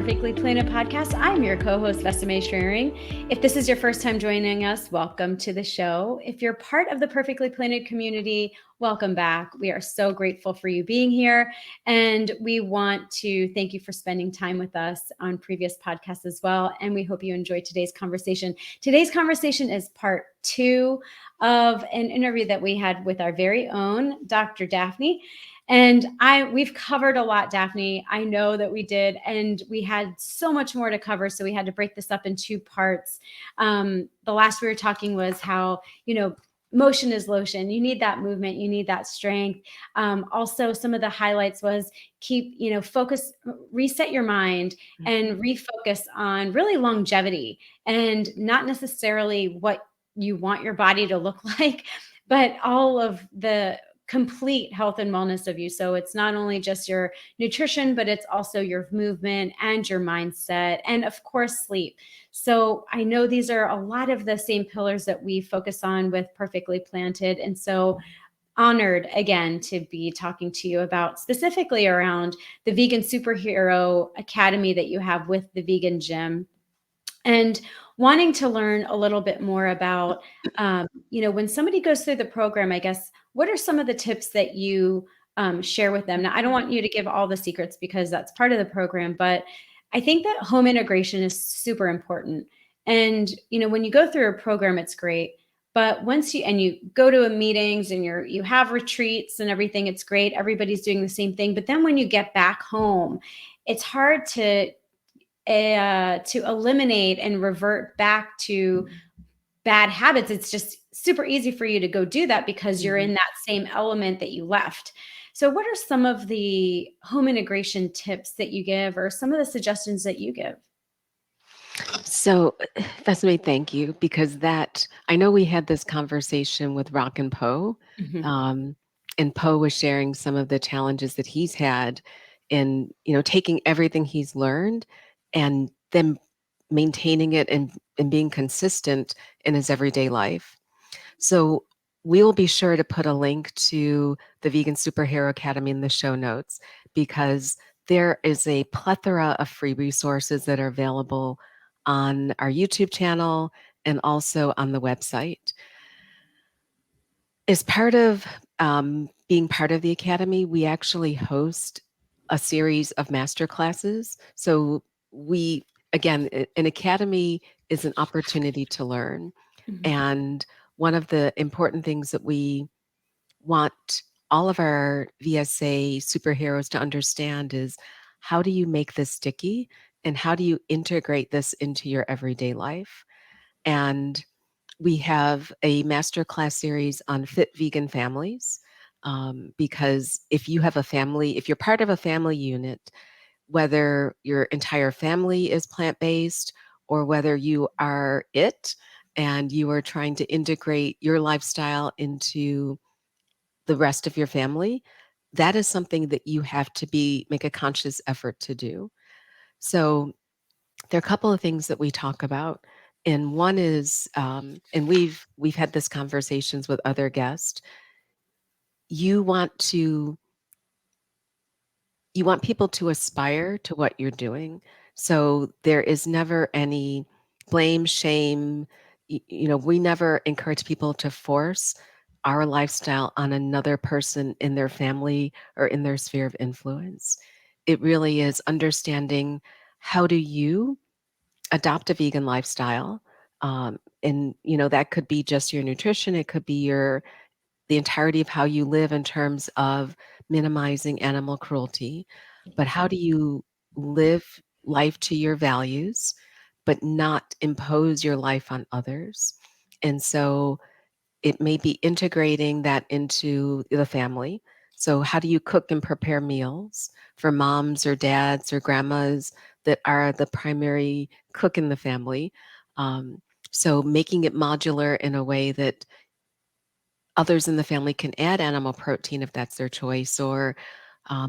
Perfectly Planted podcast. I'm your co-host, Vesime. If this is your first time joining us, welcome to the show. If you're part of the Perfectly Planted community, welcome back. We are so grateful for you being here. And we want to thank you for spending time with us on previous podcasts as well. And we hope you enjoyed today's conversation. Today's conversation is part 2 of an interview that we had with our very own Dr. Daphne. And we've covered a lot, Daphne. I know that we did, and we had so much more to cover, so we had to break this up in 2 parts. The last we were talking was how, motion is lotion. You need that movement. You need that strength. Also, some of the highlights was focus, reset your mind, and refocus on really longevity and not necessarily what you want your body to look like, but all of the complete health and wellness of you. So it's not only just your nutrition, but it's also your movement and your mindset, and of course, sleep. So I know these are a lot of the same pillars that we focus on with Perfectly Planted. And so honored again to be talking to you about specifically around the Vegan Superhero Academy that you have with the Vegan Gym, and wanting to learn a little bit more about, when somebody goes through the program, I guess, what are some of the tips that you share with them? Now, I don't want you to give all the secrets because that's part of the program, but I think that home integration is super important. And, when you go through a program, it's great. But once you go to a meetings and you have retreats and everything, it's great. Everybody's doing the same thing. But then when you get back home, it's hard to eliminate and revert back to bad habits. It's just super easy for you to go do that because you're in that same element that you left. So what are some of the home integration tips that you give, or some of the suggestions that you give? So, Vesime, thank you, because I know we had this conversation with Rock and Poe, Mhm. um, and Poe was sharing some of the challenges that he's had in, taking everything he's learned and then maintaining it and being consistent in his everyday life. So, we'll be sure to put a link to the Vegan Superhero Academy in the show notes because there is a plethora of free resources that are available on our YouTube channel and also on the website. As part of being part of the Academy, we actually host a series of master classes. So again, an Academy is an opportunity to learn. Mhm. And one of the important things that we want all of our VSA superheroes to understand is how do you make this sticky and how do you integrate this into your everyday life? And we have a masterclass series on fit vegan families. Because if you're part of a family unit, whether your entire family is plant based or whether you are it and you are trying to integrate your lifestyle into the rest of your family, that is something that you have to make a conscious effort to do. So there are a couple of things that we talk about, and one is, and we've had this conversations with other guests. You want to you want people to aspire to what you're doing. So there is never any blame, shame. We never encourage people to force our lifestyle on another person in their family or in their sphere of influence. It really is understanding how do you adopt a vegan lifestyle. And that could be just your nutrition, it could be the entirety of how you live in terms of minimizing animal cruelty. But how do you live life to your values, but not impose your life on others? And so it may be integrating that into the family. So, how do you cook and prepare meals for moms or dads or grandmas that are the primary cook in the family? Um, so, making it modular in a way that others in the family can add animal protein if that's their choice, or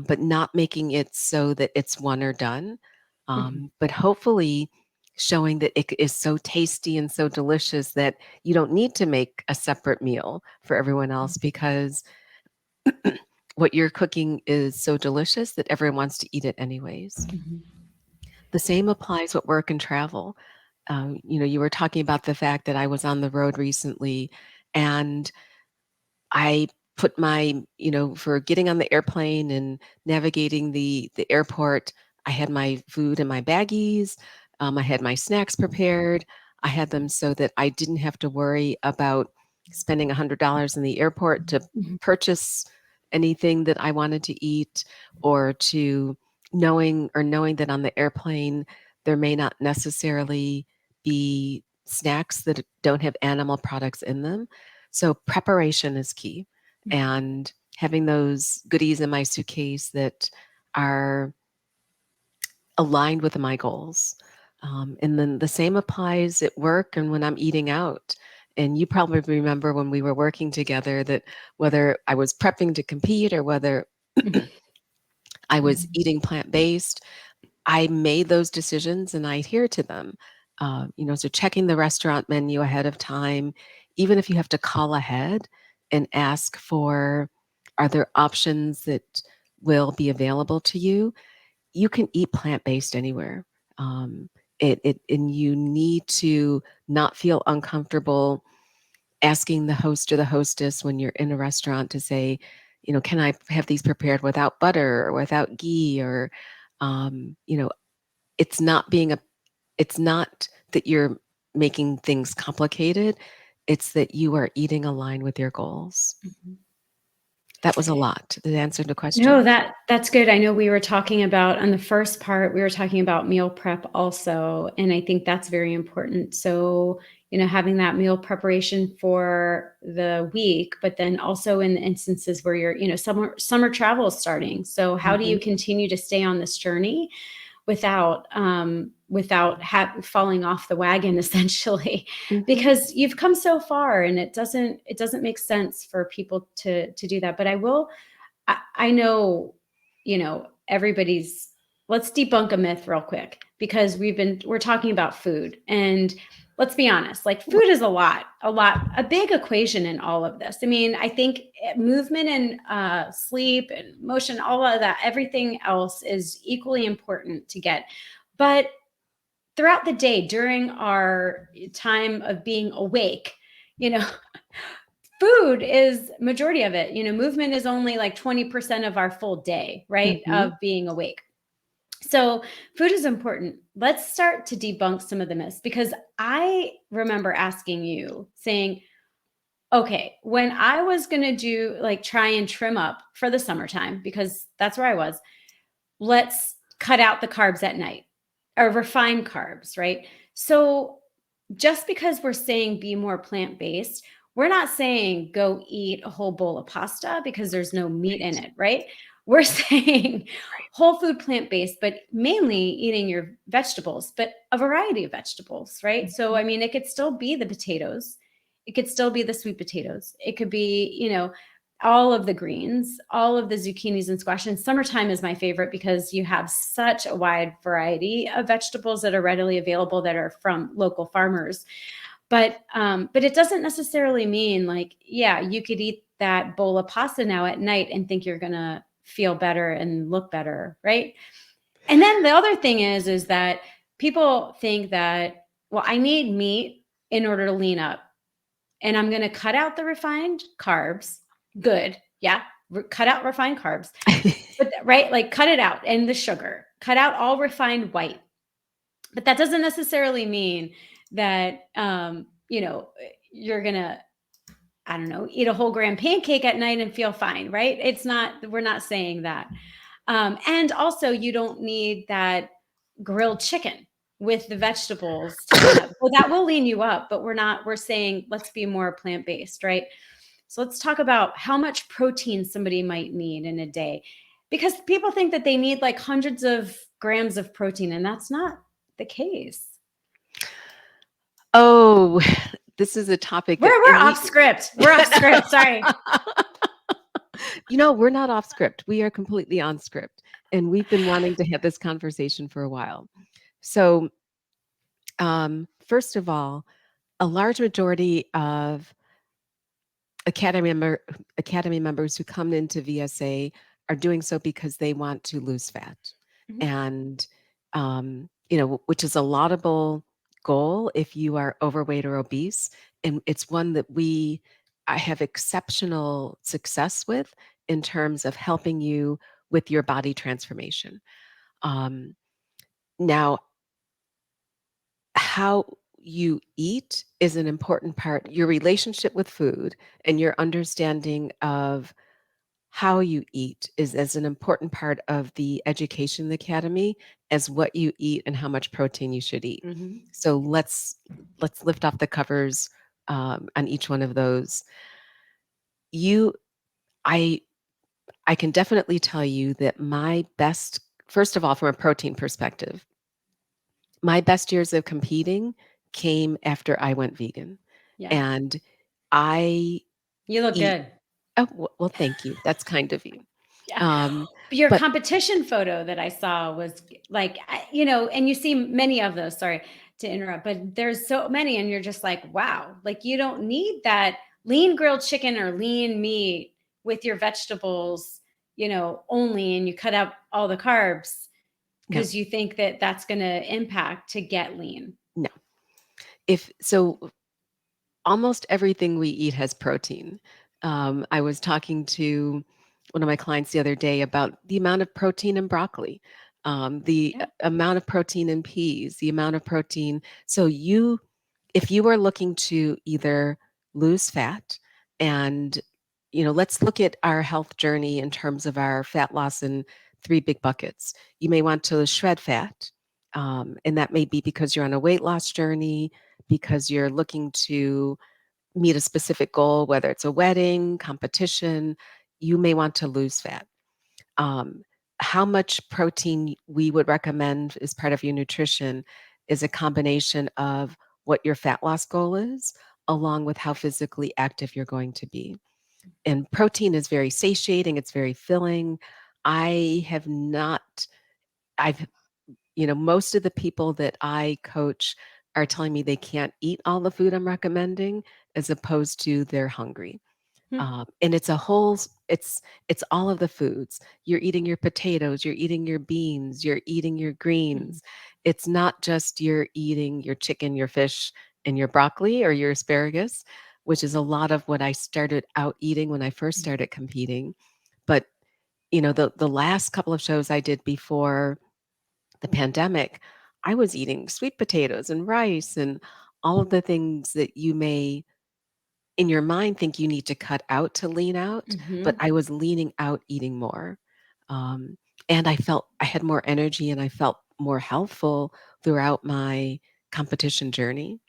but not making it so that it's one or done. Mhm. But hopefully showing that it is so tasty and so delicious that you don't need to make a separate meal for everyone else because what you're cooking is so delicious that everyone wants to eat it anyways. Mhm. The same applies with work and travel. You were talking about the fact that I was on the road recently, and I put for getting on the airplane and navigating the airport, I had my food in my baggies. I had my snacks prepared. I had them so that I didn't have to worry about spending $100 in the airport to Mhm. purchase anything that I wanted to eat, or to knowing that on the airplane there may not necessarily be snacks that don't have animal products in them. So preparation is key, and having those goodies in my suitcase that are aligned with my goals. And then the same applies at work and when I'm eating out. And you probably remember when we were working together that whether I was prepping to compete or whether I was Mhm. eating plant based, I made those decisions and I adhere to them. So checking the restaurant menu ahead of time, even if you have to call ahead and ask for, are there options that will be available to you? You can eat plant based anywhere. Um, and you need to not feel uncomfortable asking the host or the hostess when you're in a restaurant to say, can I have these prepared without butter or without ghee, or um, you know, it's not being a it's not that you're making things complicated. It's that you are eating aligned with your goals. Mhm. That was a lot. Did that answer the No, question? that's good. I know we were talking about on the first part, we were talking about meal prep also, and I think that's very important. So, having that meal preparation for the week, but then also in the instances where summer travel is starting. So, how do you Mhm, continue to stay on this journey without falling off the wagon essentially, mhm. because you've come so far, and it doesn't make sense for people to do that. But I know, everybody's. Let's debunk a myth real quick, because we're talking about food, and let's be honest, like, food is a big equation in all of this. I mean, I think movement and sleep and motion, all of that, everything else is equally important to get. But throughout the day, during our time of being awake, you know, food is majority of it. Movement is only like 20% of our full day, right, Mhm. of being awake. So food is important. Let's start to debunk some of the myths, because I remember asking you, saying, okay, when I was going to do, like, try and trim up for the summertime, because that's where I was, let's cut out the carbs at night, or refined carbs, right? So just because we're saying be more plant based, we're not saying go eat a whole bowl of pasta because there's no meat in Right, it, right? We're saying right. whole food plant based, but mainly eating your vegetables, but a variety of vegetables, right? So, Mhm. I mean, it could still be the potatoes, it could still be the sweet potatoes, it could be, all of the greens, all of the zucchinis and squash. And summertime is my favorite because you have such a wide variety of vegetables that are readily available that are from local farmers. But it doesn't necessarily mean, like, yeah, you could eat that bowl of pasta now at night and think you're gonna feel better and look better, right? And then the other thing is that people think that, well, I need meat in order to lean up, and I'm gonna cut out the refined carbs. Good, yeah, cut out refined carbs, but right, like, cut it out, and the sugar, cut out all refined white. But that doesn't necessarily mean that you're gonna, I don't know, eat a whole gram pancake at night and feel fine, right? It's not, we're not saying that. And also, you don't need that grilled chicken with the vegetables to lean up. Well, that will lean you up, but we're saying let's be more plant based, right? So let's talk about how much protein somebody might need in a day, because people think that they need like hundreds of grams of protein, and that's not the case. Oh, this is a topic that We're and off we script. We're off script. Sorry. we're not off script. We are completely on script, and we've been wanting to have this conversation for a while. So, first of all, a large majority of academy member academy members who come into VSA are doing so because they want to lose fat. Mhm. And which is a laudable goal if you are overweight or obese. And it's one that I have exceptional success with in terms of helping you with your body transformation. Um, Now, how you eat is an important part. Your relationship with food and your understanding of how you eat is as an important part of the education academy as what you eat and how much protein you should eat. Hmm. So let's lift off the covers on each one of those. You, I, I can definitely tell you that my best, first of all, from a protein perspective, my best years of competing came after I went vegan, Yeah. and I You look eat. good. Oh, well, thank you. That's kind of you. Yeah. Um, But your but competition photo that I saw was like, and you see many of those, sorry to interrupt, but there's so many, and you're just like, wow, like you don't need that lean grilled chicken or lean meat with your vegetables, only, and you cut out all the carbs no, because you think that that's going to impact to get lean. no. If so, almost everything we eat has protein. I was talking to one of my clients the other day about the amount of protein in broccoli, the Yeah. amount of protein in peas, the amount of protein. So if you are looking to either lose fat and let's look at our health journey in terms of our fat loss in three big buckets. You may want to shred fat, and that may be because you're on a weight loss journey, because you're looking to meet a specific goal, whether it's a wedding, competition. You may want to lose fat. um, how much protein we would recommend as part of your nutrition is a combination of what your fat loss goal is, along with how physically active you're going to be. And protein is very satiating, it's very filling. I have not, I've, most of the people that I coach are telling me they can't eat all the food I'm recommending as opposed to they're hungry. Hmm. And it's a whole it's all of the foods. You're eating your potatoes, you're eating your beans, you're eating your Mhm. greens. It's not just you're eating your chicken, your fish, and your broccoli or your asparagus, which is a lot of what I started out eating when I first started competing. But the last couple of shows I did before the pandemic, I was eating sweet potatoes and rice and all of the things that you may in your mind think you need to cut out to lean out, but Mhm. I was leaning out eating more. Um, and I felt I had more energy and I felt more healthful throughout my competition journey.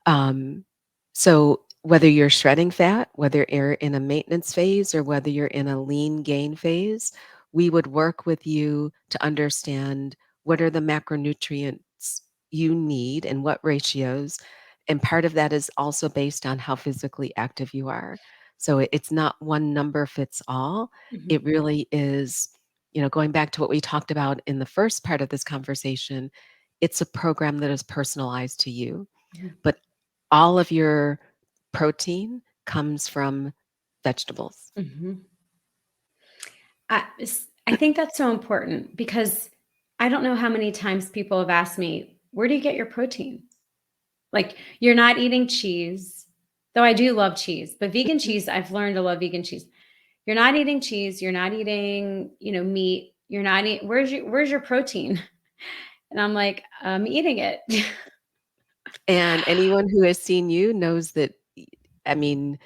Um, so whether you're shredding fat, whether you're in a maintenance phase or whether you're in a lean gain phase, we would work with you to understand what are the macronutrients you need and what ratios. And part of that is also based on how physically active you are. So it's not one number fits all. Mhm. It really is, going back to what we talked about in the first part of this conversation, it's a program that is personalized to you. Mhm. But all of your protein comes from vegetables. Mhm. I think that's so important because I don't know how many times people have asked me, "Where do you get your protein?" Like, you're not eating cheese, though I do love cheese, but vegan Mhm. cheese, I've learned to love vegan cheese. You're not eating cheese, you're not eating, meat, you're not eat where's your protein? And I'm like, "I'm eating it." And anyone who has seen you knows that, I mean,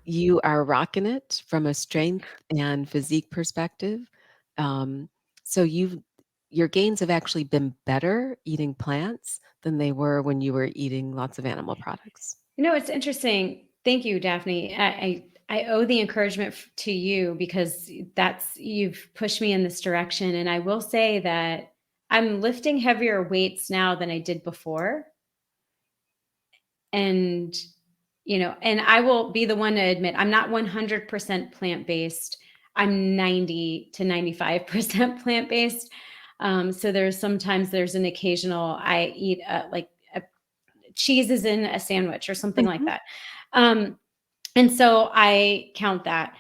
you are rocking it from a strength and physique perspective. Um, so your gains have actually been better eating plants than they were when you were eating lots of animal products. It's interesting. Thank you, Daphne. I owe the encouragement to you because you've pushed me in this direction. And I will say that I'm lifting heavier weights now than I did before. And, and I will be the one to admit I'm not 100% plant based. I'm 90 to 95% plant based. So there's an occasional, I eat like a cheese is in a sandwich or something like Mhm. that. Um, and so I count that.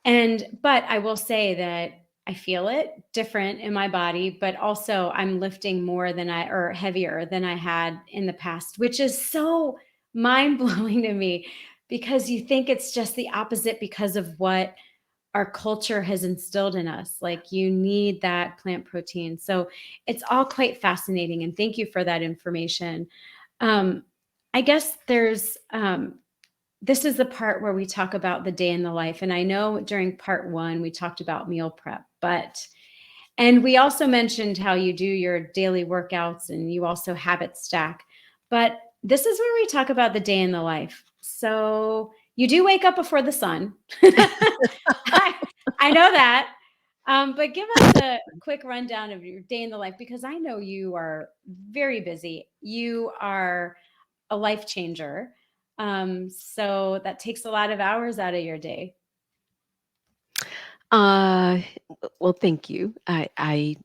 But I will say that I feel it different in my body, but also I'm lifting more than or heavier than I had in the past, which is so mind blowing to me because you think it's just the opposite because of what our culture has instilled in us. Like you need that plant protein. So it's all quite fascinating. And thank you for that information. Um, I guess this is the part where we talk about the day in the life. And I know during part one, we talked about meal prep, and we also mentioned how you do your daily workouts and you also habit stack. But this is where we talk about the day in the life. So you do wake up before the sun. I know that. But give us a quick rundown of your day in the life because I know you are very busy. You are a life changer. So that takes a lot of hours out of your day. Uh, well, thank you. I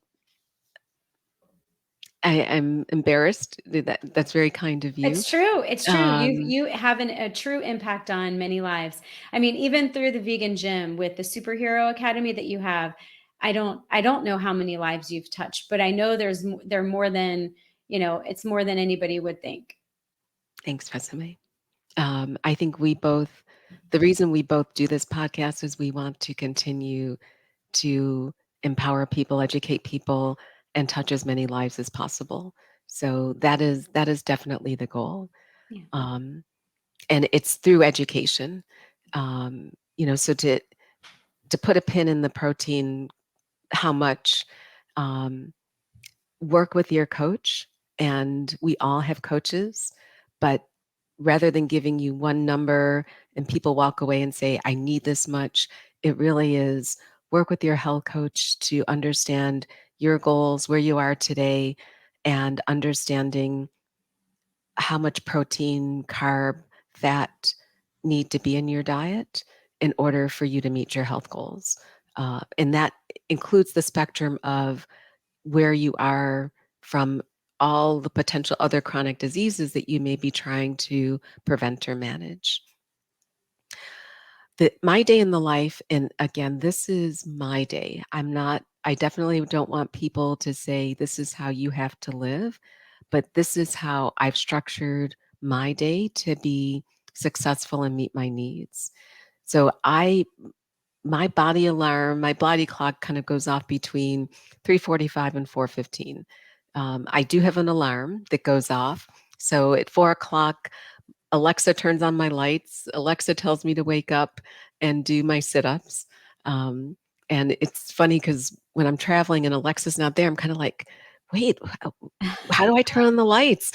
am embarrassed. That's very kind of you. It's true. It's true. Um, You have a true impact on many lives. I mean, even through the vegan gym with the superhero academy that you have, I don't know how many lives you've touched, but I know there are more than, it's more than anybody would think. Thanks, Vesime. I think the reason we both do this podcast is we want to continue to empower people, educate people, and touch as many lives as possible. So that is definitely the goal. Yeah. Um, and it's through education. So to put a pin in the protein, how much um, work with your coach, and we all have coaches, but rather than giving you one number and people walk away and say, I need this much, it really is work with your health coach to understand your goals, where you are today, and understanding how much protein, carb, fat need to be in your diet in order for you to meet your health goals. And that includes the spectrum of where you are from all the potential other chronic diseases that you may be trying to prevent or manage. My day in the life, and again, this is my day. I definitely don't want people to say this is how you have to live, but this is how I've structured my day to be successful and meet my needs. So my body alarm, my body clock kind of goes off between 3:45 and 4:15. I do have an alarm that goes off. So at 4 o'clock, Alexa turns on my lights. Alexa tells me to wake up and do my sit-ups. Um, and it's funny because when I'm traveling and Alexa's not there, I'm kind of like, wait, how do I turn on the lights?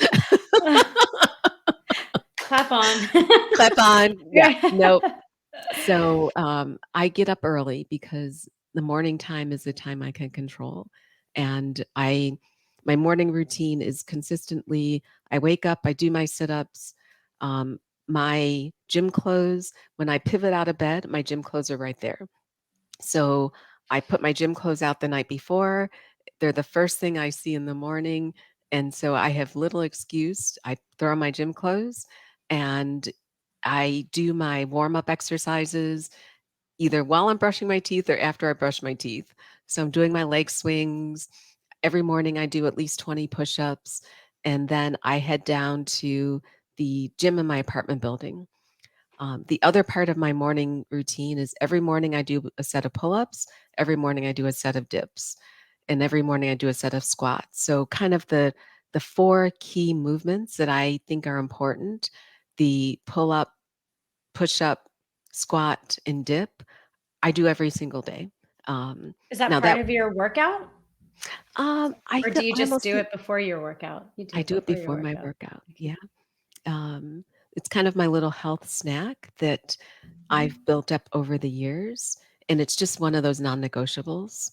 Clap on. Clap on. Yeah, Yeah. no. So I get up early because the morning time is the time I can control. And my morning routine is consistently, I wake up, I do my sit-ups, um, my gym clothes. When I pivot out of bed, my gym clothes are right there. So I put my gym clothes out the night before. They're the first thing I see in the morning. And so I have little excuse. I throw on my gym clothes and I do my warm up exercises either while I'm brushing my teeth or after I brush my teeth. So I'm doing my leg swings. Every morning I do at least 20 push ups. And then I head down to the gym in my apartment building. The other part of my morning routine is every morning I do a set of pull ups, every morning I do a set of dips, and every morning I do a set of squats. So, kind of the four key movements that I think are important: the pull up, push up, squat, and dip. I do every single day. Um, Is that now part that of your workout? I Or do could you just almost do it before your workout? You do I it do it before your before my workout. workout. Yeah. Um, it's kind of my little health snack that I've built up over the years, and it's just one of those non-negotiables.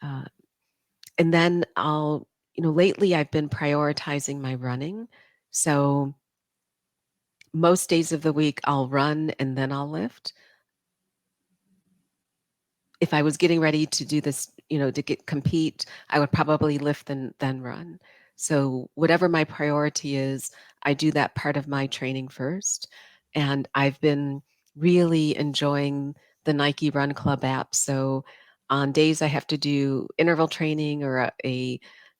Uh, and then lately I've been prioritizing my running. So most days of the week I'll run and then I'll lift. If I was getting ready to do this, to compete, I would probably lift then run. So whatever my priority is, I do that part of my training first. And I've been really enjoying the Nike Run Club app. So On days I have to do interval training or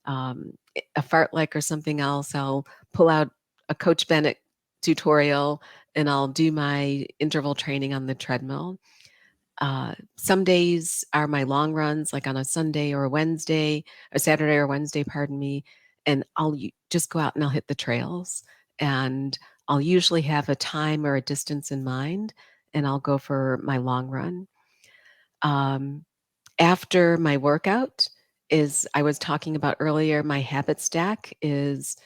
um, a fartlek or something else, I'll pull out a Coach Bennett tutorial and I'll do my interval training on the treadmill. Some days are my long runs, like on a Sunday or a Wednesday, a Saturday or Wednesday, pardon me, and just go out and I'll hit the trails. And I'll usually have a time or a distance in mind, and I'll go for my long run. Um, After my workout, is I was talking about earlier, my habit stack is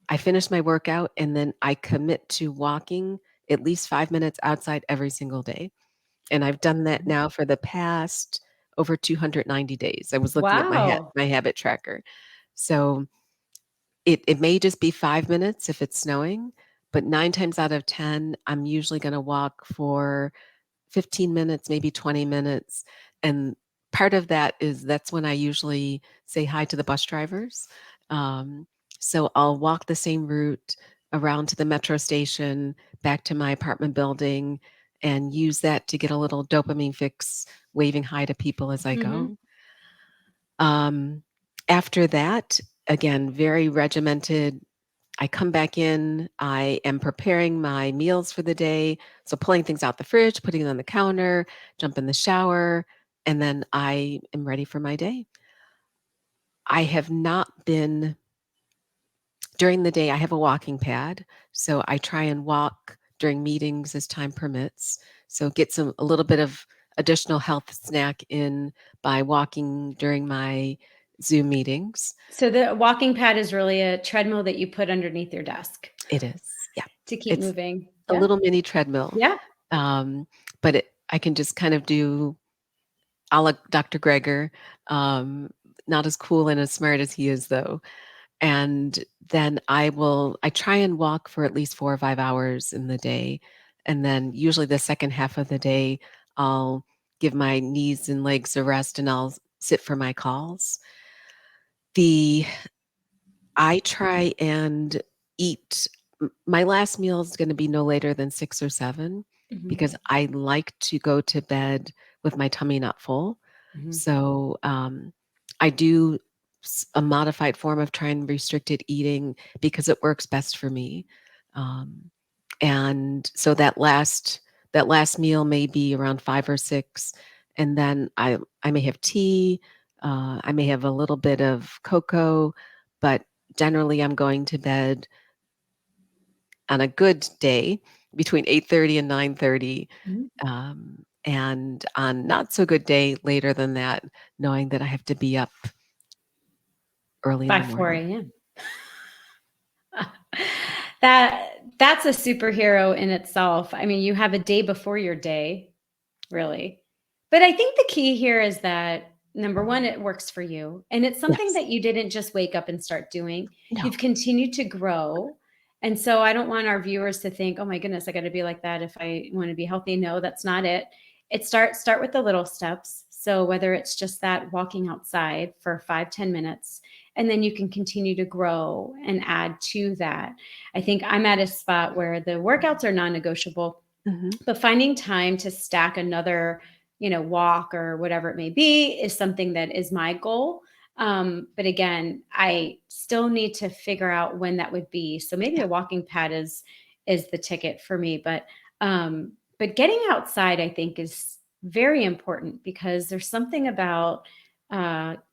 I finish my workout and then I commit to walking at least 5 minutes outside every single day. And I've done that now for the past over 290 days. I was looking at Wow. my habit tracker. So it may just be 5 minutes if it's snowing, but 9 times out of 10, I'm usually going to walk for 15 minutes, maybe 20 minutes. And part of that is that's when I usually say hi to the bus drivers. Um, so I'll walk the same route around to the metro station, back to my apartment building, and use that to get a little dopamine fix, waving hi to people as I Hmm. go. Um, After that, again, very regimented. I come back in, I am preparing my meals for the day. So pulling things out the fridge, putting it on the counter, jump in the shower, and then I am ready for my day. I have not been during the day, I have a walking pad. So I try and walk during meetings as time permits. So get a little bit of additional health snack in by walking during my Zoom meetings. So the walking pad is really a treadmill that you put underneath your desk It is. Yeah. to keep It's moving. a Yeah. little mini treadmill. Yeah. Um, but I can just kind of do a la Dr. Greger, um, not as cool and as smart as he is, though. And then I try and walk for at least 4 or 5 hours in the day. And then usually the second half of the day, I'll give my knees and legs a rest and I'll sit for my calls. The I try and eat my last meal is gonna be no later than 6 or 7 Hmm. because I like to go to bed with my tummy not full. Hmm. So, I do a modified form of trying restricted eating because it works best for me. Um, and so that last meal may be around 5 or 6, and then I may have tea, I may have a little bit of cocoa, but generally, I'm going to bed on a good day between 8:30 and 9:30, Hmm. and on not so good day, later than that, knowing that I have to be up early in By the 4 morning. a.m. That's a superhero in itself. I mean, you have a day before your day, really. But I think the key here is that number one, it works for you. And it's something Yes. that you didn't just wake up and start doing. No. You've continued to grow. And so I don't want our viewers to think, oh my goodness, I got to be like that if I want to be healthy. No, that's not it. Start with the little steps. So whether it's just that walking outside for 5-10 minutes, and then you can continue to grow and add to that. I think I'm at a spot where the workouts are non-negotiable, Mhm. but finding time to stack another, walk or whatever it may be is something that is my goal. But again, I still need to figure out when that would be. So maybe Yeah. a walking pad is the ticket for me. But getting outside, I think, is very important because there's something about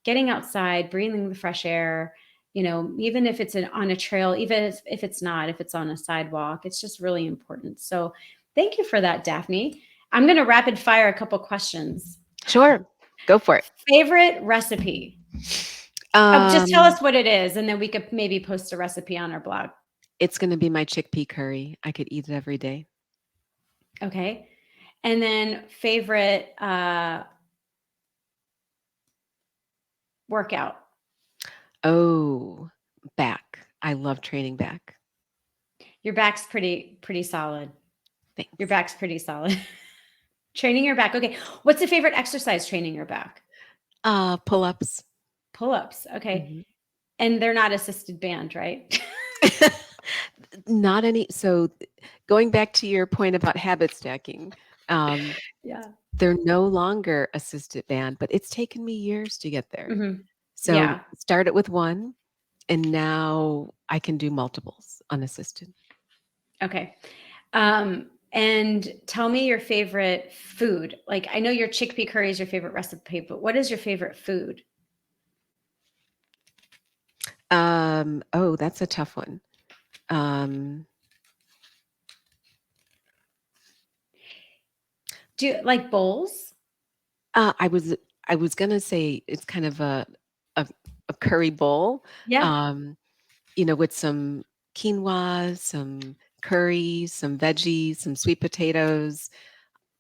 getting outside, breathing the fresh air. Even if it's on a trail, even if it's not, if it's on a sidewalk, it's just really important. So thank you for that, Daphne. I'm going to rapid fire a couple questions. Sure. Go for it. Favorite recipe? Just tell Um, us what it is, and then we could maybe post a recipe on our blog. it's gonna be my chickpea curry. I could eat it every day. Okay. And then favorite workout. Oh, back. I love training back. Your back's pretty solid. Your Thanks. back's pretty solid. Training your back. Okay. What's the favorite exercise training your back? Pull-ups. Pull-ups. Okay. Mhm. And they're not assisted band, right? Not any so going back to your point about habit stacking, Um, Yeah. they're no longer assisted band, but it's taken me years to get there. Mhm. So Yeah. started with one, and now I can do multiples unassisted. Okay. And tell me your favorite food. Like, I know your chickpea curry is your favorite recipe, but what is your favorite food? Oh, that's a tough one. Um, Do you like bowls? uh, I was I was gonna say it's kind of a, a curry bowl, Yeah, um, with some quinoa, some curry, some veggies, some sweet potatoes.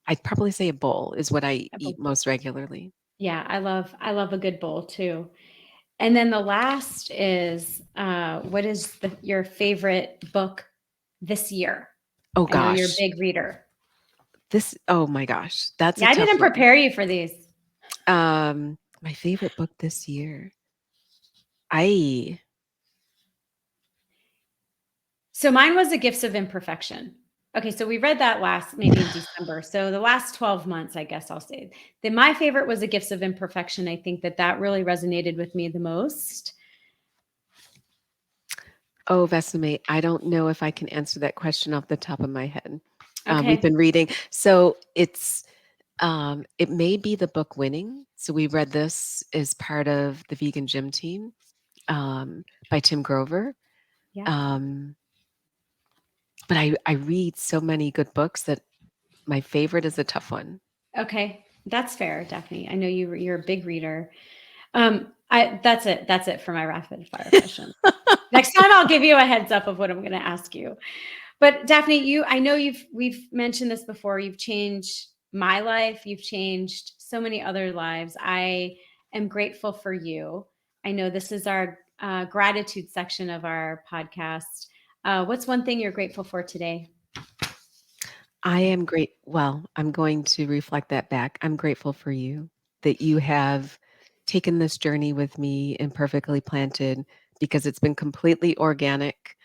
I'd probably say a bowl is what I a eat bowl. most regularly. Yeah, I love a good bowl too. And then the last is what is your favorite book this year? Oh I know you're a gosh, big reader. oh my gosh, that's a Yeah, I tough didn't one. prepare you for these. My favorite book this year. I So mine was The Gifts of Imperfection. Okay, so we read that last maybe in December. So the last 12 months, I guess I'll say. Then my favorite was The Gifts of Imperfection. I think that really resonated with me the most. Oh, Vesime, I don't know if I can answer that question off the top of my head. We've Okay. been reading, so it may be the book Winning. So we read this as part of the vegan gym team, by Tim Grover. Yeah. Um, but I read so many good books that my favorite is a tough one. Okay. That's fair, Daphne. I know you're a big reader. I that's it. That's it for my rapid fire questions. Next time I'll give you a heads up of what I'm going to ask you. But Daphne, I know we've mentioned this before. You've changed my life. You've changed so many other lives. I am grateful for you. I know this is our gratitude section of our podcast. What's one thing you're grateful for today? I am great. Well, I'm going to reflect that back. I'm grateful for you that you have taken this journey with me and perfectly planted because it's been completely organic.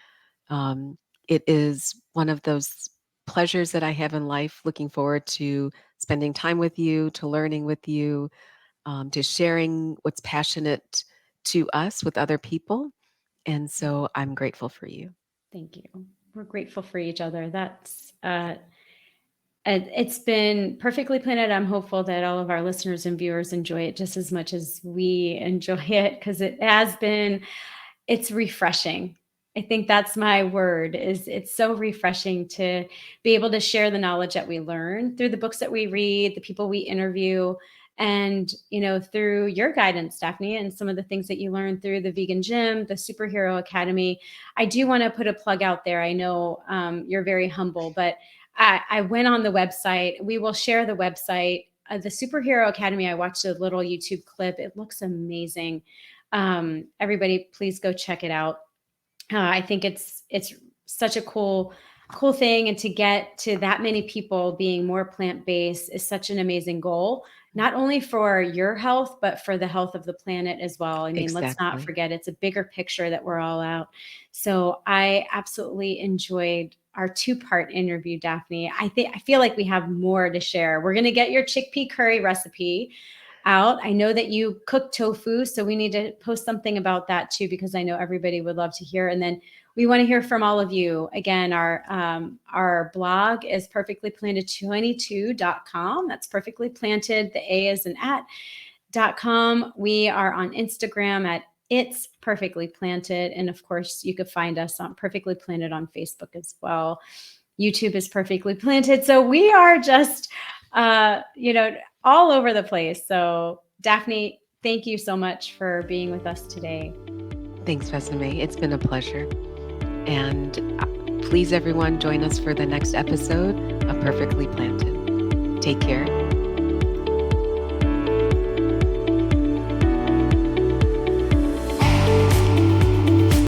Um, it is one of those pleasures that I have in life, looking forward to spending time with you, to learning with you, to sharing what's passionate to us with other people. And so I'm grateful for you. Thank you. We're grateful for each other. That's it's been perfectly planted. I'm hopeful that all of our listeners and viewers enjoy it just as much as we enjoy it because it has been it's refreshing. I think that's my word is it's so refreshing to be able to share the knowledge that we learn through the books that we read, the people we interview, and through your guidance, Daphne, and some of the things that you learned through the vegan gym, the superhero academy. I do want to put a plug out there. I know you're very humble, but I went on the website. We will share the website. The Superhero Academy, I watched a little YouTube clip. It looks amazing. Everybody, please go check it out. I think it's such a cool thing, and to get to that many people being more plant based is such an amazing goal. Not only for your health, but for the health of the planet as well. I mean, let's not Exactly. forget it's a bigger picture that we're all out. So I absolutely enjoyed our two-part interview, Daphne. I feel like we have more to share. We're going to get your chickpea curry recipe out. I know that you cook tofu, so we need to post something about that too, because I know everybody would love to hear. And then we want to hear from all of you. Again, our blog is perfectlyplanted22.com. That's perfectly planted. The A is an @.com. We are on Instagram at It's Perfectly Planted. And of course, you could find us on Perfectly Planted on Facebook as well. YouTube is Perfectly Planted. So we are just, all over the place. So, Daphne, thank you so much for being with us today. Thanks, Vesime. It's been a pleasure. And please, everyone, join us for the next episode of Perfectly Planted. Take care.